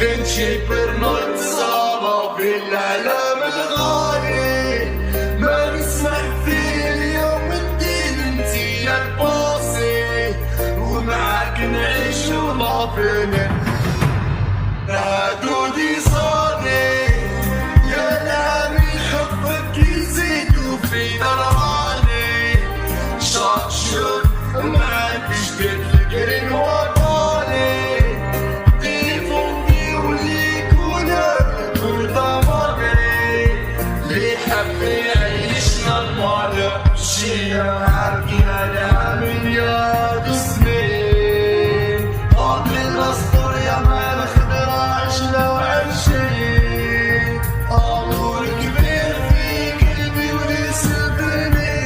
تمشي بالمرتزقة بالإعلام الغالي ما نسمح فيه اليوم الدين انتي يا الباصي ومعاك نعيش وما فينا عدودي صادي يا نامي حبك يزيد وفي درعاني شاشر معاك جديد القرن وطالي ديفوندي وليك ونار كل ضمري اللي حب يعيشنا الماضي شي عارفين انا من يا سنين قبل الاسطور يا ما خضراش لو عشيت امور كبير في قلبي ونسبني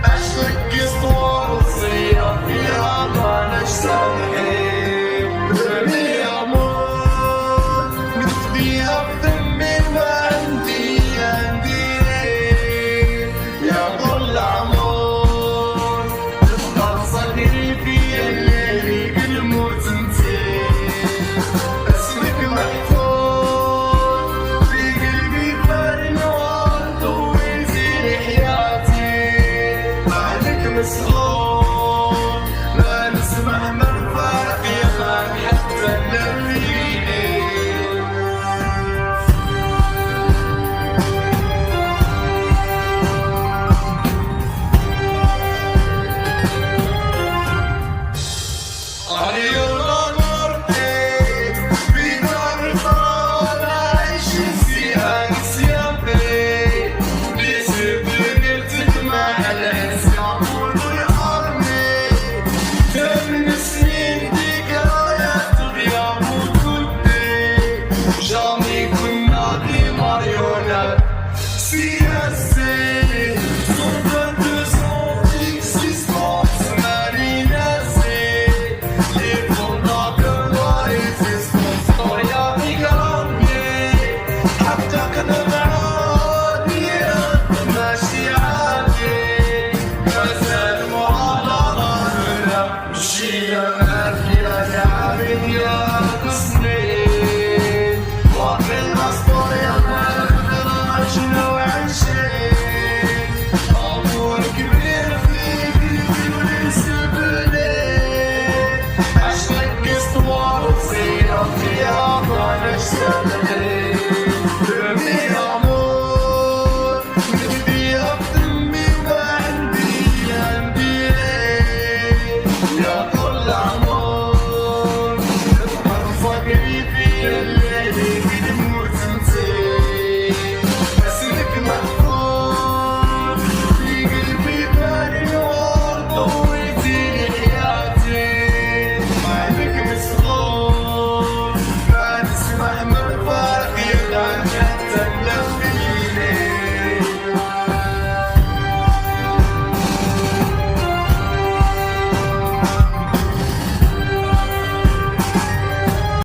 اشك اسطور وصية فيها ما نجسمحي رمي امور نفديها بدمي ما عندي يا ظل عمر تفضل صغيري في الليل بالموت انتي اسمك محفوظ في قلبي بالنور طويتي لي حياتي بعدك مسحور ما نسمع من فرق يخاف حتى نبيني عليونا مرتي بدار طال عايشين فيها نسيان بي بيسيبني تجمع الانسان ويحرمي 8 سنين ذكريات غياب وجودي جامي كنا دي ماريونات سياسي صوت 2 ans d'existence marinacée les fondats de leur existence يا بيقربني حتى كنا معادي ماشي عادي مازال معارضة هنا مشينا ماشية نعمل يا سنين واقع الأسطور يا ما نقدرش وعايشين أمور كبير في قلبي ونسبني عشقك اسطوار وصية فيها ما نجسمحي